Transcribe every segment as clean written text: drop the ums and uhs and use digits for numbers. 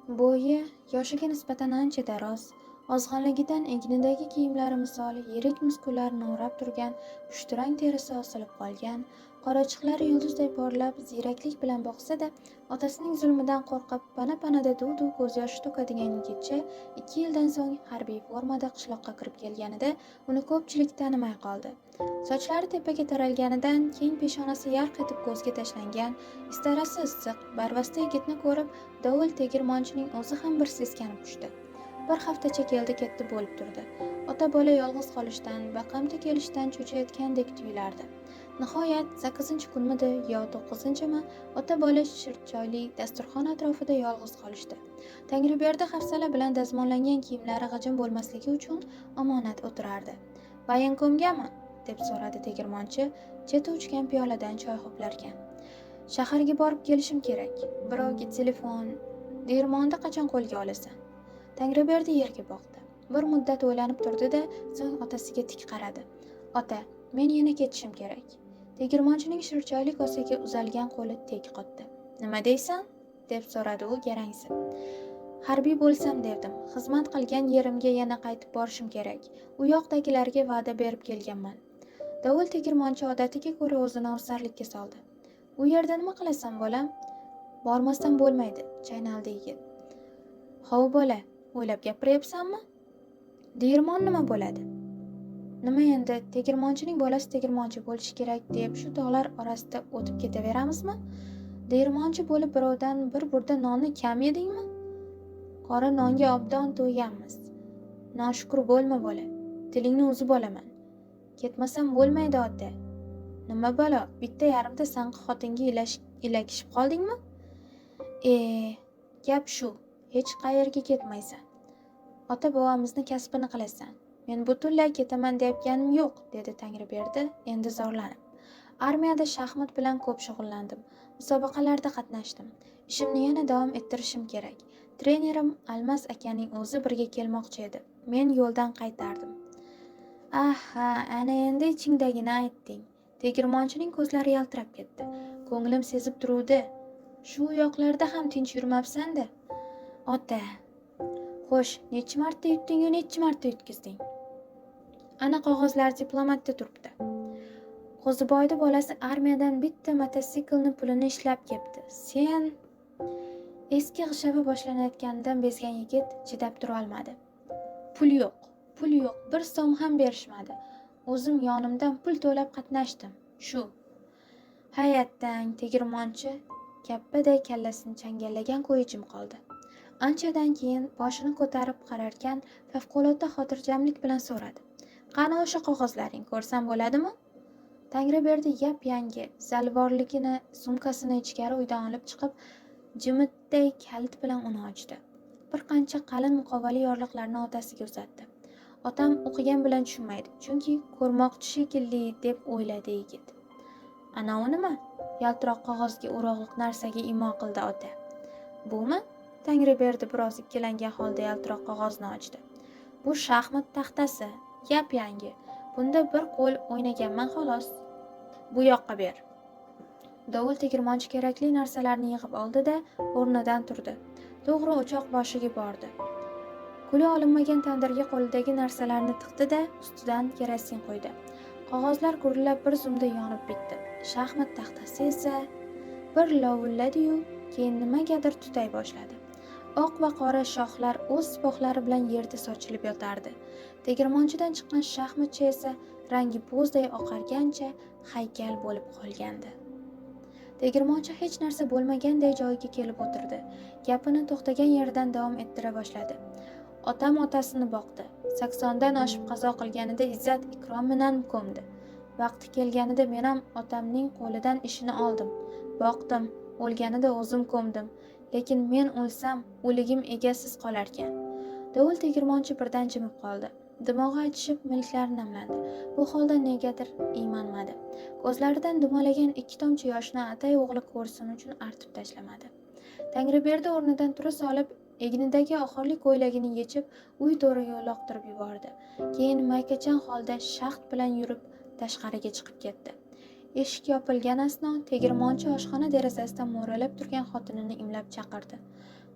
Bo'yi yoshiga nisbatan ancha daroz, ozg'anligidan egnidagi kiyimlari misoli yirik muskullarini o'rab turgan pushtirang terisi osilib qolgan, qorachiqlari yulduzday porlab ziyraklik bilan boqsa-da, otasining zulmidan qo'rqib pana-panada duv-duv ko'z yoshi to'kadigan yigitcha 2 yildan so'ng harbiy formada qishloqqa kirib kelganida uni ko'pchilik tanimay qoldi. Sochlari tepaga taralganidan keng peshonasi yarq etib ko'zga tashlangan, istarasi issiq, barvasta yigitni ko'rib Dovul tegirmonchining o'zi ham bir seskanib tushdi. Bir haftacha keldi-ketdi bo'lib turdi. Ota-bola yolg'iz qolishdan, baqamti kelishdan cho'chiyotgandek tuyulardi. Nihoyat 8-kunmidi yo 9-mi ota-bola shirchoyli dasturxon atrofida yolg'iz qolishdi. Tangriberdi hafsala bilan dazmollangan kiyimlari g'ijim bo'lmasligi uchun omonat o'tirardi. "Vayenkomgami?" deb so'radi tegirmonchi cheti uchgan piyoladan choy ho'plarkan. "Shaharga borib kelishim kerak. Birovga telefon, digirmonni qachon qo'lga olasan?" Tangriberdi yerga boqdi. Bir muddat o'ylanib turdi-da, so'ng otasiga tik qaradi. "Ota, men yana ketishim kerak." Tegirmonchining shirchoyli kosaga uzalgan qo'li tek qotdi. "Nima deysan?" deb so'radi u garangsib. "Harbiy bo'lsam devdim. Xizmat qilgan yerimga yana qaytib borishim kerak. U yoqdagilarga va'da berib kelganman." Dovul tegirmonchi odatiga ko'ra o'zini ovsarlikka soldi. "U yerda nima qilasan, bolam?" "Bormasam bo'lmaydi", chaynaldi yigit. "Hov bola, o'ylab gapiryapsanmi? Digirmon nima bo'ladi?" "Nima endi, tegirmonchining bolasi tegirmonchi bo'lishi kerak deb shu tog'lar orasida o'tib ketaveramizmi? Digirmonchi bo'lib birovdan bir burda nonni kam yedingmi? Qora nonga obdon to'yganmiz. Noshukur bo'lma bola, tilingni uzib olaman. Ketmasam bo'lmaydi ota." "Nima balo, bitta yarimta sanqi xotinga ilakishib qoldingmi?" Gap shu, hech qayerga ketmaysan. Ota-bobamizni kasbini qilasan. Men butunlay ketaman deyotganim yo'q", dedi Tangriberdi endi zorlanib. "Armiyada shaxmat bilan ko'p shug'ullandim. Musobaqalarda qatnashdim. Ishimni yana davom ettirishim kerak. Trenerim Almas akaning o'zi birga kelmoqchi edi. Men yo'ldan qaytardim." "Aha, ana endi ichingdagini aytding." Tegirmonchining ko'zlari yaltirab ketdi. "Ko'nglim sezib turuvdi. Shu yoqlarda ham tinch yurmabsan-da." "Ota, xo'sh, necha marta yutding-yu necha marta yutkizding? Ana qog'ozlar diplomatda turibdi. Qo'ziboyni bolasi armiyadan bitta mototsiklni pulini ishlab kepti. Sen..." Eski g'ishava boshlanayotganidan bezgan yigit chidab tura olmadi. "Pul yo'q, pul yo'q, bir so'm ham berishmadi. O'zim yonimdan pul to'lab qatnashdim. Shu." Hayatdan tegirmonchi kappaday kallasini changallagan ko'yi jim qoldi. Anchadan keyin boshini ko'tarib qararkan, favqulodda xotirjamlik bilan so'radi. "Qani o'sha qog'ozlaring, ko'rsam bo'ladimi?" Tangriberdi yap-yangi zalvorligini sumkasini ichkari uydan olib chiqib, jimitday kalit bilan uni ochdi. Bir qancha qalin muqovali yorliqlarni otasiga uzatdi. "Otam o'qigan bilan tushunmaydi, chunki ko'rmoqchi shekilli", deb o'yladi yigit. "Ana u nima?" Yaltiroq qog'ozga o'rog'liq narsaga imo qildi ota. "Bumi?" Tangriberdi biroz ikkilangan holda yaltiroq qog'ozni ochdi. "Bu shaxmat taxtasi, yap-yangi. Bunda bir qo'l o'ynaganman xolos. Bu yoqqa ber." Dovul tegirmonchi kerakli narsalarni yig'ib oldi-da, o'rnidan turdi. To'g'ri o'choq boshiga bordi. Kuli olinmagan tandirga qo'lidagi narsalarni tiqdi-da, ustidan kerosin qo'ydi. Qog'ozlar gurillab bir zumda yonib bitdi. Shaxmat taxtasi esa bir lovulladi-yu, keyin nimagadir tutay boshladi. Oq va qora shoxlar o'z sipohlari bilan yerda sochilib yotardi. Tegirmonchidan chiqqan shaxmatcha esa rangi bo'zday oqargancha haykal bo'lib qolgandi. Tegirmonchi hech narsa bo'lmaganday joyiga kelib o'tirdi. Gapini to'xtagan yeridan davom ettira boshladi. "Otam otasini boqdi. 80dan oshib qazo qilganida izzat ikrom bilan ko'mdi. Vaqti kelganida men ham otamning qo'lidan ishini oldim. Boqdim, o'lganida o'zim ko'mdim. Lekin men o'lsam, o'ligim egasiz qolarkan." Dovul tegirmonchi birdan jimib qoldi. Dimog'i achishib, milklari namlandi. Bu holda negadir iymanmadi. Ko'zlaridan dumalagan 2 tomchi yoshni atay o'g'li ko'rsin uchun artib tashlamadi. Tangriberdi o'rnidan tura solib, egnidagi oxirgi ko'ylagini yechib, uy to'riga uloqtirib yubordi. Keyin maykachan holda shaxt bilan yurib tashqariga chiqib ketdi. Eshik yopilgan asno tegirmonchi oshxona derazasidan mo'ralab turgan xotinini imlab chaqirdi.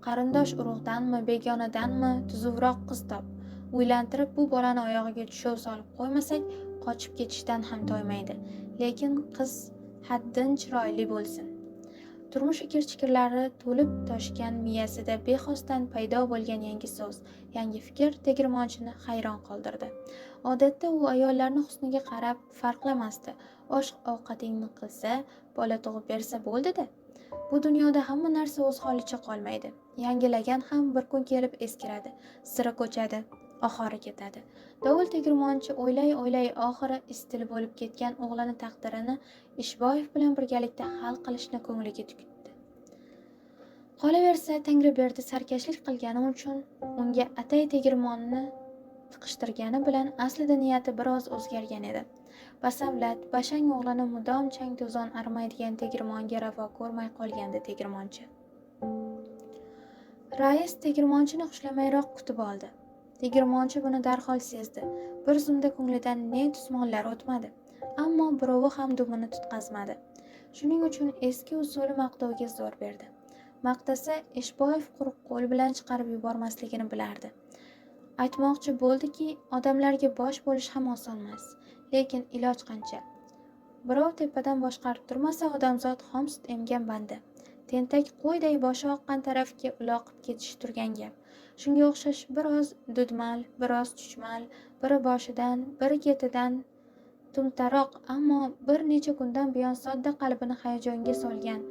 Qarindosh urug'danmi, begonadanmi tuzukroq qiz top. Uylantirib bu bolani oyog'iga tushov solib qo'ymasak, qochib ketishdan ham toymaydi. Lekin qiz haddan chiroyli bo'lsin. Turmush ikir-chikirlari to'lib toshgan miyasida bexosdan paydo bo'lgan yangi so'z, yangi fikr tegirmonchini hayron qoldirdi. Odatda u ayollarni husniga qarab farqlamasdi. Osh-ovqatingni qilsa, bola tug'ib bersa bo'ldi-da. Bu dunyoda hamma narsa o'z holicha qolmaydi. Yangilagan ham bir kun kelib eskiradi, siri ko'chadi, oxiri ketadi. Dovul tegirmonchi o'ylay oxiri istil bo'lib ketgan o'g'lini taqdirini Ishboyev bilan birgalikda hal qilishni ko'ngliga tukdi. Qolaversa, Tangriberdi sarkashlik qilgani uchun unga atay tegirmonni tiqishtirgani bilan aslida niyati biroz o'zgargan edi. Basavlat, bashang o'g'lini mudom chang-to'zon armaydigan tegirmonga ravo ko'rmay qolgandi tegirmonchi. Rais tegirmonchini xushlamayroq kutib oldi. Tegirmonchi buni darhol sezdi. Bir zumda ko'nglidan ne tusmonlar o'tmadi, ammo birovi ham dumini tutqazmadi. Shuning uchun eski usuli maqtovga zo'r berdi. Maqtasa, Ishboyev quruq qo'l bilan chiqarib yubormasligini bilardi. Aytmoqchi bo'ldiki, odamlarga bosh bo'lish ham osonmas, lekin iloj qancha. Birov tepadan boshqarib turmasa, odamzod xom sut emgan banda. Tentak qo'yday boshi oqqan tarafga uloqib ketish turgan gap. Shunga o'xshash biroz dudmal, biroz chuchmal, biri boshidan, biri ketidan tumtaroq, ammo bir necha kundan buyon sodda qalbini hayajonga solgan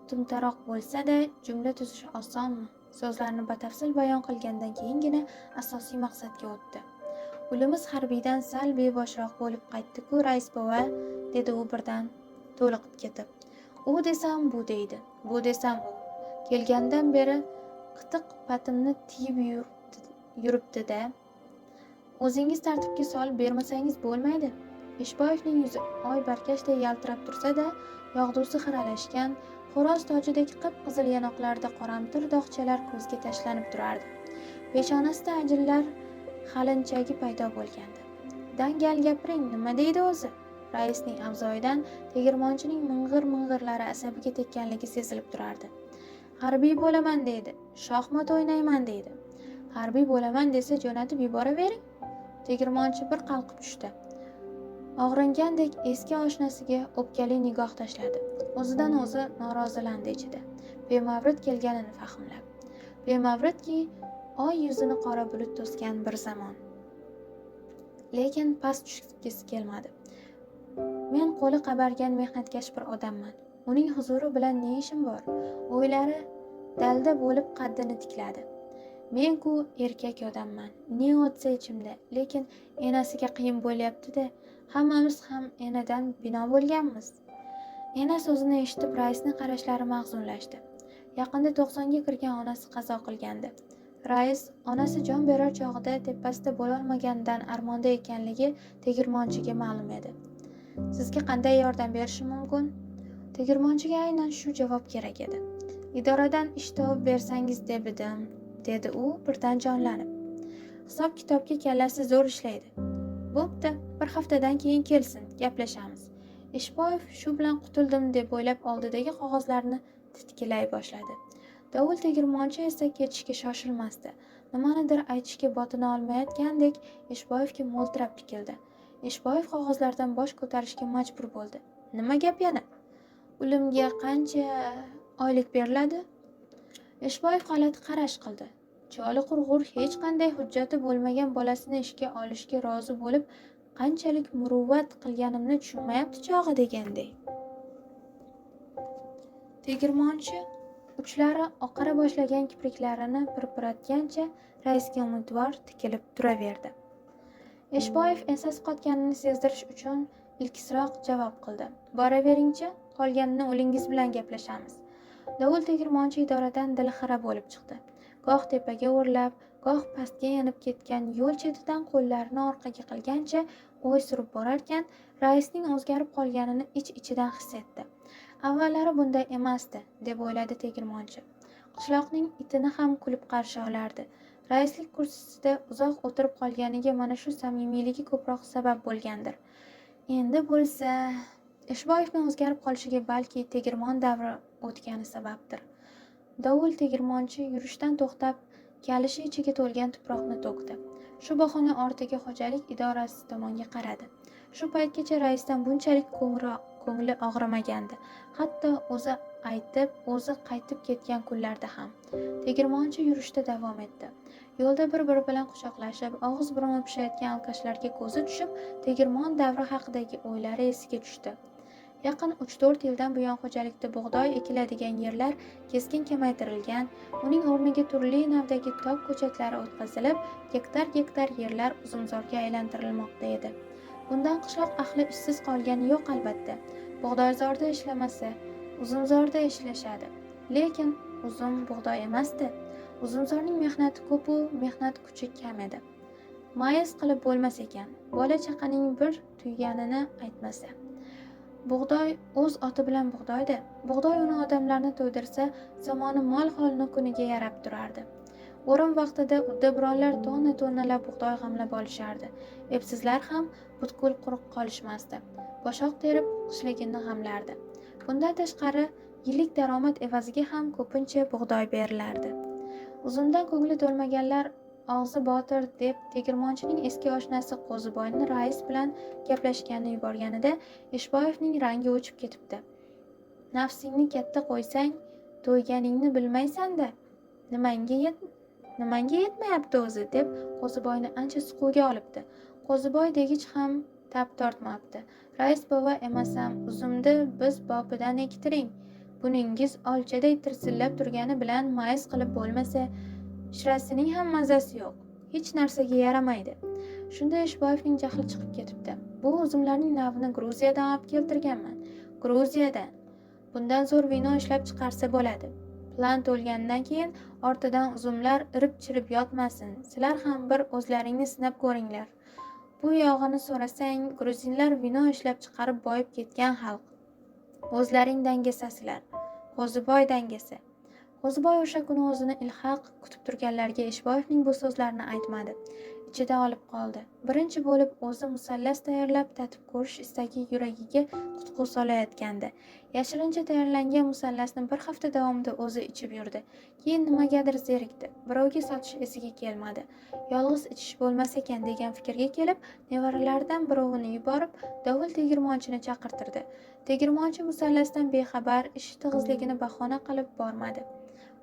tumtaroq bo'lsa-da, jumla tuzish osonmi? So'zlarni batafsil bayon qilgandan keyingina asosiy maqsadga o'tdi. Ulimiz harbiydan sal beboshroq bo'lib qaytdi-ku, rais bova, dedi u birdan to'liqib ketib. U desam bu deydi, bu desam u. Kelgandan beri qitiq patimni tiyib yuribdi-da. O'zingiz tartibga solib bermasangiz bo'lmaydi. Ishboyevning yuzi oy barkashday yaltirab tursa-da, yog'dusi xiralashgan, xo'roz tojidagi qip-qizil yanoqlarida qoramtir dog'chalar ko'zga tashlanib turardi. Peshonasida ajinlar xalinchagi paydo bo'lgandi. Dangal gapiring, nima deydi o'zi? Raisning avzoyidan tegirmonchining ming'ir-ming'irlari asabiga tekkanligi sezilib turardi. Harbiy bo'laman deydi, shohmat o'ynayman deydi. Harbiy bo'laman desa jo'natib yuboravering. Tegirmonchi bir qalqib tushdi. Og'ringandek eski oshnasiga o'pkali nigoh tashladi. O'zidan o'zi norozilandi ichida. Bemavrid kelganini fahmlab. Bemavridki, oy yuzini qora bulut to'sgan bir zamon. Lekin past tushgisi kelmadi. Men qo'li qabargan mehnatkash bir odamman. Uning huzuri bilan ne ishim bor? O'ylari dalda bo'lib qaddini tikladi. Men-ku erkak odamman. Ne o'tsa ichimda, lekin enasiga qiyin bo'lyapti-da. Hammamiz ham enadan bino bo'lganmiz. Ena so'zini eshitib raisning qarashlari mahzunlashdi. Yaqinda 90ga kirgan onasi qazo qilgandi. Rais onasi jon berar chog'ida tepasida bo'lolmaganidan armonda ekanligi tegirmonchiga ma'lum edi. Sizga qanday yordam berishim mumkin? Tegirmonchiga aynan shu javob kerak edi. Idoradan ish topib bersangiz debidim, dedi u birdan jonlanib. Hisob kitobga kallasi zo'r ishlaydi. Bo'pti, bir haftadan keyin kelsin, gaplashamiz. Ishboyev shu bilan qutuldim deb o'ylab oldidagi qog'ozlarni titkilay boshladi. Dovul tegirmonchi esa ketishga shoshilmasdi. Nimanidir aytishga botini olmayotgandek Ishboyevga mo'ltirab tikildi. Ishboyev qog'ozlardan bosh ko'tarishga majbur bo'ldi. Nima gap yana? Ulimga qancha oylik beriladi? Ishboyev g'alati qarash qildi. Choli qurg'ur hech qanday hujjati bo'lmagan bolasini ishga olishga rozi bo'lib, qanchalik muruvvat qilganimni tushunmayapti chog'i deganday. Tegirmonchi uchlari oqara boshlagan kipriklarini pirpiratgancha raisga umidvor tikilib turaverdi. Ishboyev ensasi qotganini sezdirish uchun ilkisroq javob qildi. Boraveringchi, qolganini o'lingiz bilan gaplashamiz. Dovul tegirmonchi idoradan dilxira bo'lib chiqdi. Goh tepaga o'rlab, goh pastga yanib ketgan yo'l chetidan qo'llarini orqaga qilgancha o'y surib borarkan, raisning o'zgarib qolganini ich-ichidan his etdi. Avvallari bunday emasdi, deb o'yladi tegirmonchi. Qishloqning itini ham kulib qarshi olardi. Raislik kursisida uzoq o'tirib qolganiga mana shu samimiyligi ko'proq sabab bo'lgandir. Endi bo'lsa, Eshboyevning o'zgarib qolishiga balki tegirmon davri o'tgani sababdir. Dovul tegirmonchi yurishdan to'xtab, kalishi ichiga to'lgan tuproqni to'kdi. Shu bahona ortiga xo'jalik idorasi tomonga qaradi. Shu paytgacha raisdan bunchalik ko'ngli og'rimagandi. Hatto o'zi qaytib ketgan kunlarda ham. Tegirmonchi yurishda davom etdi. Yo'lda bir-biri bilan quchoqlashib, og'iz burun pishayotgan alkashlarga ko'zi tushib, tegirmon davri haqidagi o'ylari esiga tushdi. Yaqin 3-4 yildan buyon xo'jalikda bug'doy ekiladigan yerlar keskin kamaytirilgan, uning o'rniga turli navdagi tok ko'chatlari o'tkazilib, gektar yerlar uzumzorga aylantirilmoqda edi. Bundan qishloq ahli ishsiz qolgani yo'q albatta. Bug'doyzorda ishlamasa, uzumzorda ishlashadi. Lekin uzum bug'doy emasdi. Uzumzorning mehnati ko'p-u, mehnat kuchi kam edi. Mayiz qilib bo'lmas ekan, bola chaqaning bir tuyganini aytmasa. Bug'doy o'z oti bilan bug'doydi. Bug'doy uni odamlarni to'ydirsa, zamoni mol-holni kuniga yarab turardi. O'rim vaqtida uddaburonlar tonnalab bug'doy g'amlab olishardi. Epsizlar ham butkul quruq qolishmasdi. Boshoq terib qishligini g'amlardi. Bundan tashqari, yillik daromad evaziga ham ko'pincha bug'doy berilardi. Uzumdan ko'ngli to'lmaganlar og'zi botir deb tegirmonchining eski oshnasi Qo'ziboyni rais bilan gaplashganini yuborganida Eshboyevning rangi o'chib ketibdi. Nafsingni katta qo'ysang, to'yganingni bilmaysan-da. Nimanga yetmayapti o'zi deb Qo'ziboyni ancha siquvga olibdi. Qo'ziboy degich ham tab tortmabdi. Rais bova emasam, uzumni biz bopidan ektiring. Buningiz olchaday tirsillab turgani bilan mayiz qilib bo'lmasa, shirasining ham mazasi yo'q. Hech narsaga yaramaydi. Shunda Eshboyevning jahli chiqib ketibdi. Bu uzumlarning navini Gruziyadan olib keltirganman. Gruziyadan. Bundan zo'r vino ishlab chiqarsa bo'ladi. Plan to'lgandan keyin ortidan uzumlar irib-chirib yotmasin. Sizlar ham bir o'zlaringni sinab ko'ringlar. Bu yog'ini so'rasang, gruzinlar vino ishlab chiqarib boyib ketgan xalq. O'zlaring dangasasizlar. Qo'ziboy dangasa. Qo'ziboy o'sha kuni o'zini ilhaq kutib turganlarga Eshboyevning bu so'zlarini aytmadi. Ichida olib qoldi. Birinchi bo'lib o'zi musallas tayyorlab tatib ko'rish istagi yuragiga qutqu solayotgandi. Yashirincha tayyorlangan musallasni bir hafta davomida o'zi ichib yurdi. Keyin nimagadir zerikdi. Birovga sotish esiga kelmadi. Yolg'iz ichish bo'lmas ekan degan fikrga kelib, nevaralaridan birovini yuborib, dovul tegirmonchini chaqirtirdi. Tegirmonchi musallasdan bexabar, ishi tig'izligini bahona qilib bormadi.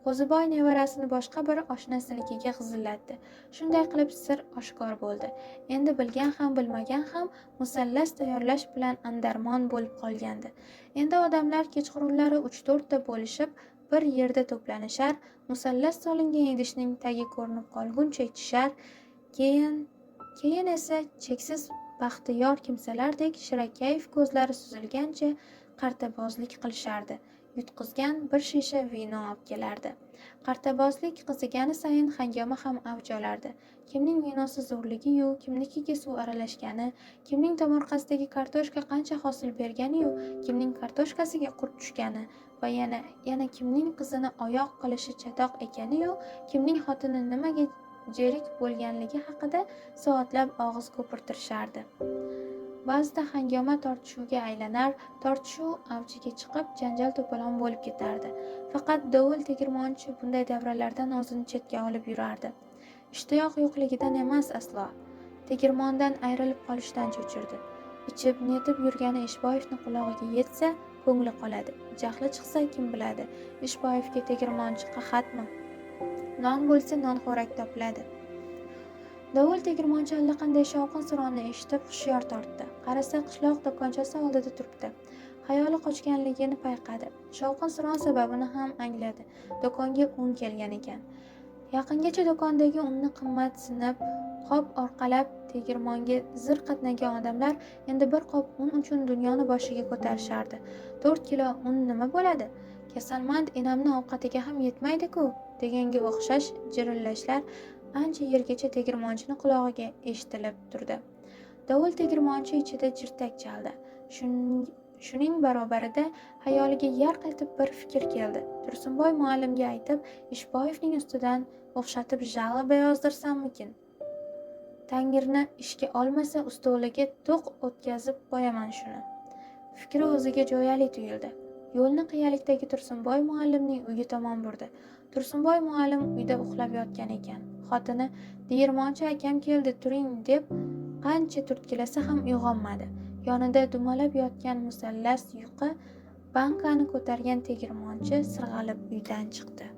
Qo'ziboy nevarasini boshqa bir oshnasinikiga g'izillatdi. Shunday qilib sir oshkor bo'ldi. Endi bilgan ham bilmagan ham musallas tayyorlash bilan andarmon bo'lib qolgandi. Endi odamlar kechqurunlari 3-4 ta bo'lishib, bir yerda to'planishar, musallas solingan idishning tagi ko'rinib qolguncha ichishar, keyin esa cheksiz baxtiyor kimsalardek shirakayf ko'zlari suzilgancha qartabozlik qilishardi. Yutqizgan bir shisha vino olib kelardi. Qartabozlik qizigani sayin hangoma ham avj olardi. Kimning vinosi zo'rligi-yu, kimnikiga suv aralashgani, kimning tomorqasidagi kartoshka qancha hosil bergani-yu, kimning kartoshkasiga qurt tushgani va yana kimning qizini oyoq qilishi chatoq ekani-yu, kimning xotini nimaga jerik bo'lganligi haqida soatlab og'iz ko'pirtirishardi. Ba'zida hangoma tortishuvga aylanar, tortishuv avjiga chiqib, janjal to'polon bo'lib ketardi. Faqat dovul tegirmonchi bunday davralardan o'zini chetga olib yurardi. Ishtiyoq yo'qligidan emas aslo, tegirmondan ayrilib qolishdan cho'chirdi. Ichib, netib yurgani Eshboyevning qulog'iga yetsa, ko'ngli qoladi. Jahli chiqsa, kim biladi, Eshboyevga tegirmonchi qahatmi? Non bo'lsa, nonxo'rak topiladi. Dovul tegirmonchi allaqanday shovqin-suronni eshitib hushyor tortdi. Qarasa, qishloq do'konchasi oldida turibdi. Xayoli qochganligini payqadi. Shovqin-suron sababini ham angladi. Do'konga un kelgan ekan. Yaqingacha do'kondagi unni qimmat sinib, qop orqalab tegirmonga zir qatnagan odamlar endi bir qop un uchun dunyoni boshiga ko'tarishardi. 4 kilo un nima bo'ladi? Kasalmand enamni ovqatiga ham yetmaydi-ku, deganga o'xshash jirillashlar ancha yergacha tegirmonchini qulog'iga eshitilib turdi. Dovul tegirmonchi ichida jirtak chaldi. Shuning barobarida xayoliga yarq etib bir fikr keldi. Tursunboy muallimga aytib, Eshboyevning ustidan o'xshatib jag'i beyozdirsammikin? Tangirni ishga olmasa, ustoliga to'q o'tkazib qo'yaman shuni. Fikri o'ziga jo'yali tuyuldi. Yo'lni qiyalikdagi Tursunboy muallimning uyi tomon burdi. Tursunboy muallim uyda uxlab yotgan ekan. Xotini "Tegirmonchi akam keldi, turing" deb qancha turtkilasa ham uyg'onmadi. Yonida dumalab yotgan musallas yuqi bankani ko'targan tegirmonchi sirg'alib uydan chiqdi.